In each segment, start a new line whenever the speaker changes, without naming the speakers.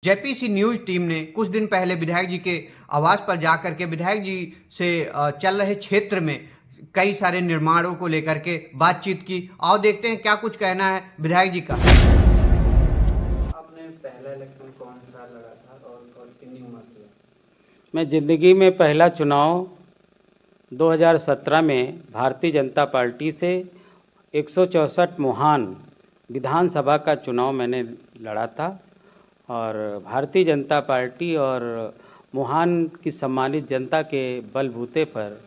JPC news team ने कुछ दिन पहले विधायक जी के आवास पर जाकर के विधायक जी से चल रहे क्षेत्र में कई सारे निर्माणों को लेकर के बातचीत की। आओ देखते हैं क्या कुछ कहना है विधायक जी का।
आपने पहला इलेक्शन कौन सा लड़ा था और कितनी उम्र थी?
मैं ज़िंदगी में पहला चुनाव 2017 में भारतीय जनता पार्टी से 164 मुहान विधानसभा का चुनाव मैंने लड़ा था और भारतीय जनता पार्टी और मुहान की सम्मानित जनता के बलबूते पर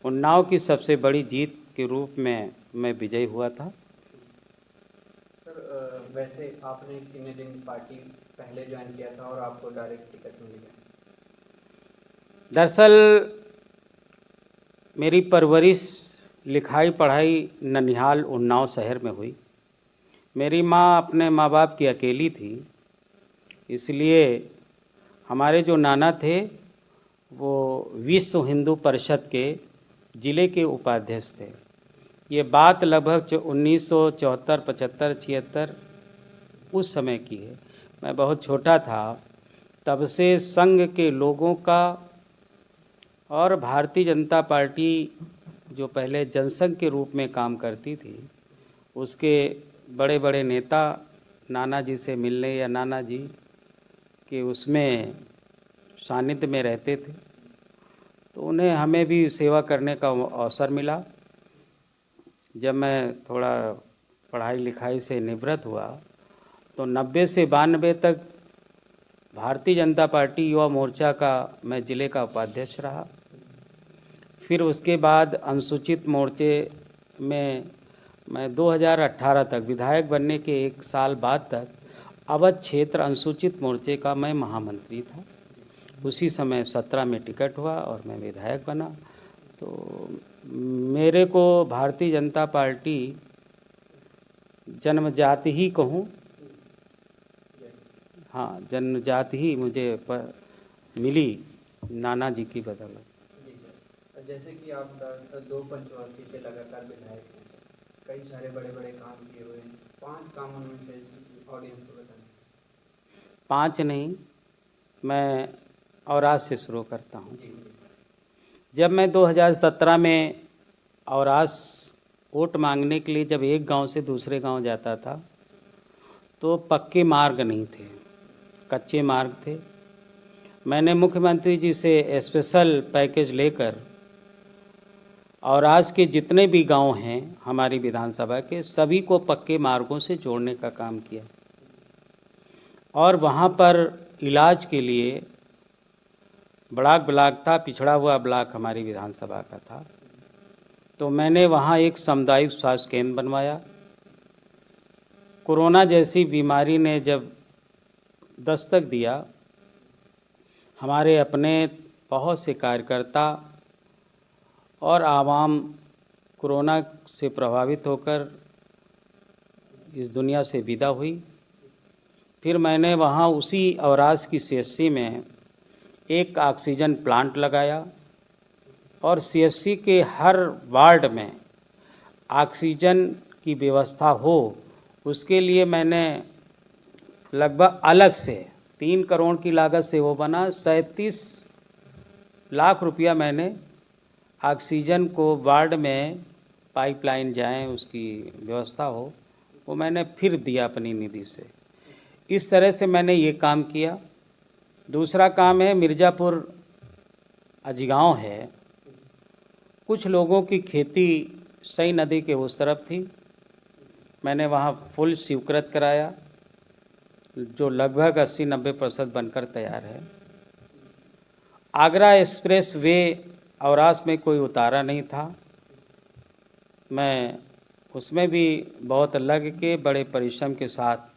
उन्नाव की सबसे बड़ी जीत के रूप में मैं विजयी हुआ था।
सर वैसे आपने कितने दिन पार्टी पहले ज्वाइन किया था और आपको डायरेक्ट टिकट मिल गया?
दरअसल मेरी परवरिश लिखाई पढ़ाई ननिहाल उन्नाव शहर में हुई। मेरी माँ अपने माँ बाप की अकेली थी, इसलिए हमारे जो नाना थे वो विश्व हिंदू परिषद के ज़िले के उपाध्यक्ष थे। ये बात लगभग 1974, 75, 76 उस समय की है। मैं बहुत छोटा था। तब से संघ के लोगों का और भारतीय जनता पार्टी जो पहले जनसंघ के रूप में काम करती थी, उसके बड़े बड़े नेता नाना जी से मिलने या नाना जी के उसमें सानिध्य में रहते थे, तो उन्हें हमें भी सेवा करने का अवसर मिला। जब मैं थोड़ा पढ़ाई लिखाई से निवृत्त हुआ तो 90 से 92 तक भारतीय जनता पार्टी युवा मोर्चा का मैं ज़िले का उपाध्यक्ष रहा। फिर उसके बाद अनुसूचित मोर्चे में मैं 2018 तक विधायक बनने के 1 साल बाद तक अवध क्षेत्र अनुसूचित मोर्चे का मैं महामंत्री था। उसी समय 17 में टिकट हुआ और मैं विधायक बना। तो मेरे को भारतीय जनता पार्टी जन्मजाति ही कहूँ, हाँ जन्मजाति ही मुझे मिली नाना जी की बदौलत।
जैसे कि आप 2 पंचवर्षीय से लगातार विधायक हैं, कई सारे बड़े बड़े काम किए हुए हैं। 5 काम उनमें से ऑडियंस को बताएं।
5 नहीं, मैं औराज से शुरू करता हूँ। जब मैं 2017 में औराज वोट मांगने के लिए जब एक गांव से दूसरे गांव जाता था तो पक्के मार्ग नहीं थे, कच्चे मार्ग थे। मैंने मुख्यमंत्री जी से स्पेशल पैकेज लेकर औराज के जितने भी गांव हैं हमारी विधानसभा के, सभी को पक्के मार्गों से जोड़ने का काम किया और वहाँ पर इलाज के लिए ब्लॉक था, पिछड़ा हुआ ब्लॉक हमारी विधानसभा का था, तो मैंने वहाँ एक सामुदायिक स्वास्थ्य केंद्र बनवाया। कोरोना जैसी बीमारी ने जब दस्तक दिया, हमारे अपने बहुत से कार्यकर्ता और आवाम कोरोना से प्रभावित होकर इस दुनिया से विदा हुई। फिर मैंने वहाँ उसी औराज की सीएचसी में एक ऑक्सीजन प्लांट लगाया और सीएचसी के हर वार्ड में ऑक्सीजन की व्यवस्था हो, उसके लिए मैंने लगभग अलग से 3 करोड़ की लागत से वो बना। 37 लाख रुपया मैंने ऑक्सीजन को वार्ड में पाइपलाइन जाए उसकी व्यवस्था हो, वो मैंने फिर दिया अपनी निधि से। इस तरह से मैंने ये काम किया। दूसरा काम है मिर्ज़ापुर अजगांव है, कुछ लोगों की खेती सई नदी के उस तरफ थी, मैंने वहाँ फुल स्वीकृत कराया जो लगभग 80-90% बनकर तैयार है। आगरा एक्सप्रेस वे औरास में कोई उतारा नहीं था, मैं उसमें भी बहुत लग के बड़े परिश्रम के साथ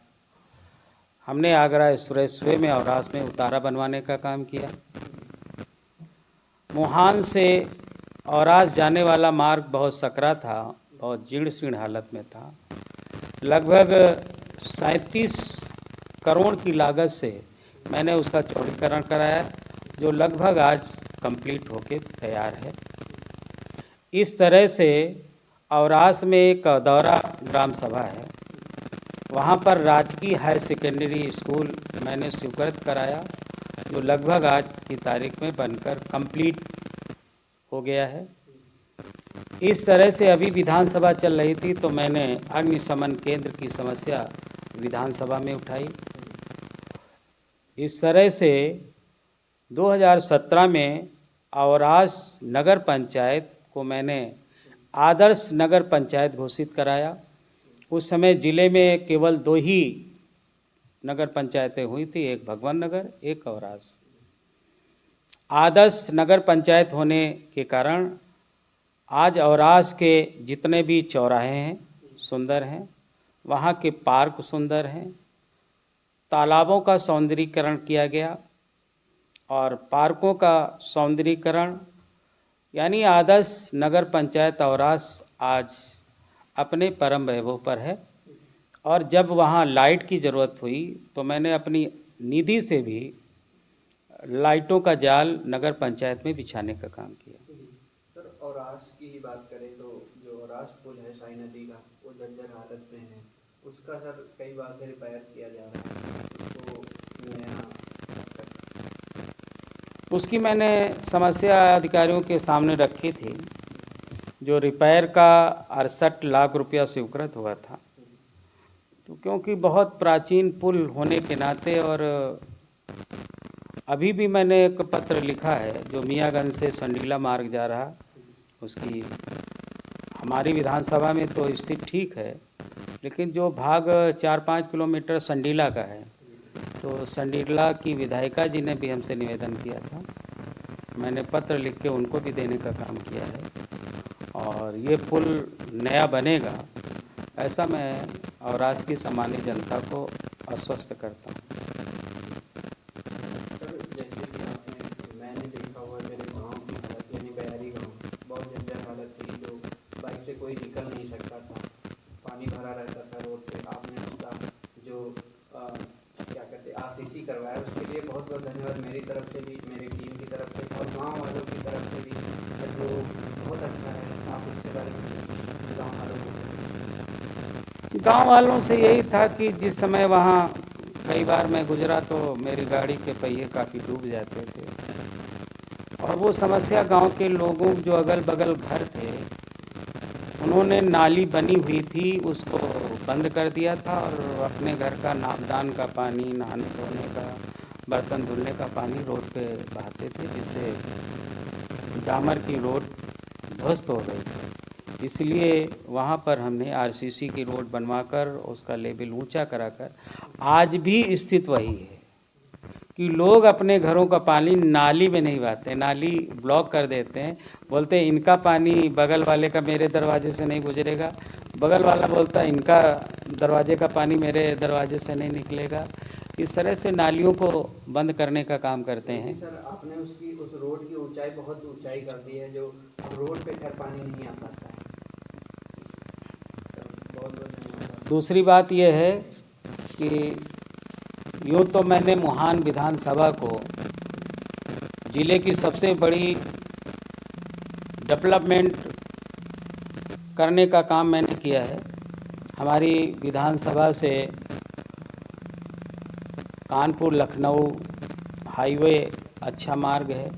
हमने आगरा एक्सप्रेस वे में औरास में उतारा बनवाने का काम किया। मुहान से औरास जाने वाला मार्ग बहुत सकरा था, बहुत जीर्ण शीर्ण हालत में था। लगभग 37 करोड़ की लागत से मैंने उसका चौड़ीकरण कराया जो लगभग आज कंप्लीट होके तैयार है। इस तरह से औरास में एक दौरा ग्राम सभा है, वहाँ पर राजकीय हायर सेकेंडरी स्कूल मैंने स्वीकृत कराया, जो लगभग आज की तारीख में बनकर कंप्लीट हो गया है। इस तरह से अभी विधानसभा चल रही थी तो मैंने अग्निशमन केंद्र की समस्या विधानसभा में उठाई। इस तरह से 2017 में औरास नगर पंचायत को मैंने आदर्श नगर पंचायत घोषित कराया। उस समय ज़िले में केवल 2 ही नगर पंचायतें हुई थी, एक भगवान नगर, एक औरास। आदर्श नगर पंचायत होने के कारण आज औरास के जितने भी चौराहे हैं सुंदर हैं, वहाँ के पार्क सुंदर हैं, तालाबों का सौंदर्यीकरण किया गया और पार्कों का सौंदर्यीकरण, यानी आदर्श नगर पंचायत औरास आज अपने परम वैभव पर है। और जब वहाँ लाइट की ज़रूरत हुई तो मैंने अपनी निधि से भी लाइटों का जाल नगर पंचायत में बिछाने का काम किया।
सर, औरास की ही बात करें तो जो औरास पुल है साई नदी का, वो जर्जर हालत में है। उसका सर कई बार से रिपेयर किया जा रहा है, उसको नया
उसकी मैंने समस्या अधिकारियों के सामने रखी थी। जो रिपेयर का 68 लाख रुपया स्वीकृत हुआ था, तो क्योंकि बहुत प्राचीन पुल होने के नाते, और अभी भी मैंने एक पत्र लिखा है जो मियाँगंज से संडीला मार्ग जा रहा, उसकी हमारी विधानसभा में तो स्थिति ठीक है, लेकिन जो भाग 4-5 किलोमीटर संडीला का है, तो संडीला की विधायिका जी ने भी हमसे निवेदन किया था। मैंने पत्र लिख के उनको भी देने का काम किया है और ये पुल नया बनेगा, ऐसा मैं औरास की सामान्य जनता को आश्वस्त करता हूँ।
सर, जैसे कि मैंने देखा हुआ मेरे गांव की हालत, यानी बयारी गांव, बहुत जर्जर हालत थी, जो बाइक से कोई निकल नहीं सकता था, पानी भरा रहता था रोड पे। आपने उसका जो क्या कहते आरसीसी करवाया, उसके लिए बहुत बहुत धन्यवाद मेरी तरफ से भी, मेरी टीम की तरफ से और गाँव वालों की तरफ से भी, जो बहुत अच्छा है। आप उसके बारे में
गांव वालों से यही था कि जिस समय वहाँ कई बार मैं गुजरा तो मेरी गाड़ी के पहिए काफ़ी डूब जाते थे, और वो समस्या गांव के लोगों, जो अगल बगल घर थे, उन्होंने नाली बनी हुई थी उसको बंद कर दिया था और अपने घर का नापदान का पानी, नहाने धोने का, बर्तन धुलने का पानी रोड पे बहाते थे, जिससे डामर की रोड ध्वस्त हो गई थी। इसलिए वहाँ पर हमने आरसीसी की रोड बनवाकर उसका लेवल ऊंचा कराकर, आज भी स्थिति वही है कि लोग अपने घरों का पानी नाली में नहीं बहाते, नाली ब्लॉक कर देते हैं। बोलते हैं इनका पानी बगल वाले का मेरे दरवाजे से नहीं गुजरेगा, बगल वाला बोलता है इनका दरवाजे का पानी मेरे दरवाजे से नहीं निकलेगा। इस तरह से नालियों को बंद करने का काम करते हैं।
सर, आपने उसकी उस रोड की ऊंचाई बहुत ऊंचाई कर दी है, जो अब रोड पे खैर पानी नहीं आ पाता है। बहुत बहुत धन्यवाद।
दूसरी बात यह है कि यूँ तो मैंने मुहान विधानसभा को ज़िले की सबसे बड़ी डेवलपमेंट करने का काम मैंने किया है। हमारी विधानसभा से कानपुर लखनऊ हाईवे अच्छा मार्ग है,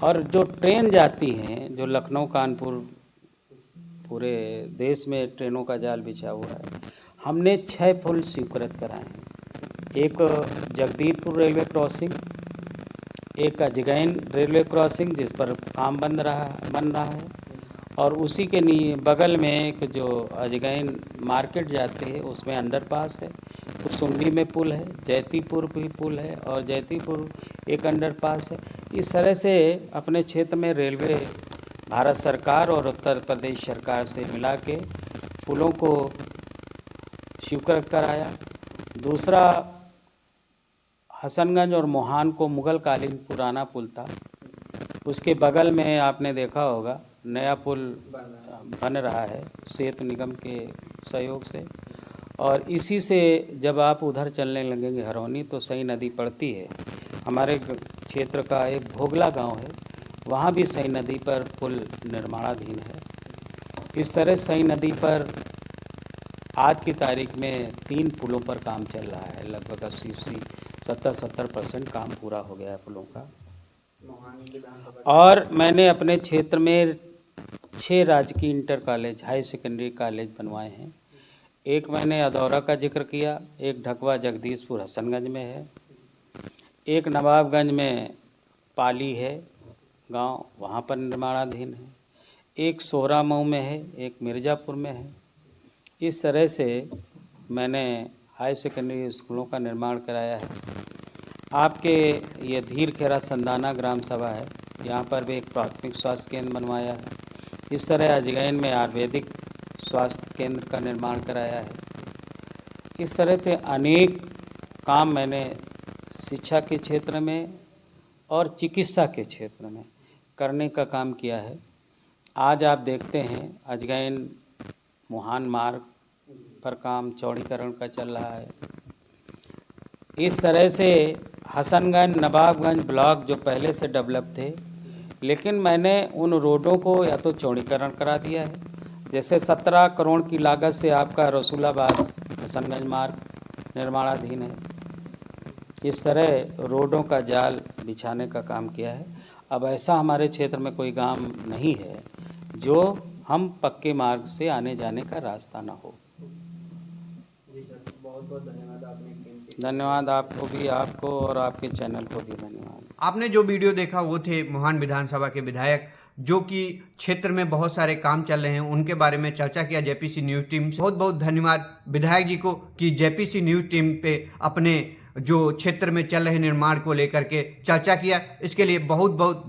और जो ट्रेन जाती हैं, जो लखनऊ कानपुर, पूरे देश में ट्रेनों का जाल बिछा हुआ है। हमने 6 पुल स्वीकृत कराए हैं। एक जगदीशपुर रेलवे क्रॉसिंग, एक अजगैन रेलवे क्रॉसिंग जिस पर काम बन रहा है, और उसी के बगल में एक जो अजगैन मार्केट जाते हैं उसमें अंडरपास है, कुसुम्भी में पुल है, जैतीपुर भी पुल है और जैतीपुर एक अंडरपास है। इस तरह से अपने क्षेत्र में रेलवे भारत सरकार और उत्तर प्रदेश सरकार से मिला के पुलों को स्वीकृत कराया। दूसरा, हसनगंज और मोहान को मुगल कालीन पुराना पुल था, उसके बगल में आपने देखा होगा नया पुल बन रहा है सेतु निगम के सहयोग से। और इसी से जब आप उधर चलने लगेंगे हरौनी, तो सई नदी पड़ती है। हमारे क्षेत्र का एक भोगला गांव है, वहाँ भी सई नदी पर पुल निर्माणाधीन है। इस तरह सई नदी पर आज की तारीख में 3 पुलों पर काम चल रहा है। लगभग 70% काम पूरा हो गया है पुलों का।
मोहानी विधानसभा
और मैंने अपने क्षेत्र में 6 राजकीय inter college, high secondary college बनवाए हैं। एक मैंने अदौरा का जिक्र किया, एक ढकवा जगदीशपुर हसनगंज में है, एक नवाबगंज में पाली है गांव, वहाँ पर निर्माणाधीन है, एक सोहरा मऊ में है, एक मिर्ज़ापुर में है। इस तरह से मैंने हाई सेकेंडरी स्कूलों का निर्माण कराया है। आपके ये धीर खेरा संदाना ग्राम सभा है, यहाँ पर भी एक प्राथमिक स्वास्थ्य केंद्र बनवाया है। इस तरह अजगैन में आयुर्वेदिक स्वास्थ्य केंद्र का निर्माण कराया है। इस तरह से अनेक काम मैंने शिक्षा के क्षेत्र में और चिकित्सा के क्षेत्र में करने का काम किया है। आज आप देखते हैं अजगैन मुहान मार्ग पर काम चौड़ीकरण का चल रहा है। इस तरह से हसनगंज नवाबगंज ब्लॉक जो पहले से डेवलप थे, लेकिन मैंने उन रोडों को या तो चौड़ीकरण करा दिया है, जैसे 17 करोड़ की लागत से आपका रसूलाबाद हसनगंज मार्ग निर्माणाधीन है। इस तरह रोडों का जाल बिछाने का काम किया है। अब ऐसा हमारे क्षेत्र में कोई गांव नहीं है जो हम पक्के मार्ग से आने जाने का रास्ता ना हो।
जी सर, बहुत बहुत धन्यवाद, आपने कीमती
धन्यवाद आपको भी, आपको और आपके चैनल को भी धन्यवाद।
आपने जो वीडियो देखा वो थे मोहान विधानसभा के विधायक जो कि क्षेत्र में बहुत सारे काम चल रहे हैं, उनके बारे में चर्चा किया जेपीसी न्यूज़ टीम से। बहुत बहुत धन्यवाद विधायक जी को कि जेपीसी न्यूज़ टीम पे अपने जो क्षेत्र में चल रहे निर्माण को लेकर के चर्चा किया। इसके लिए बहुत बहुत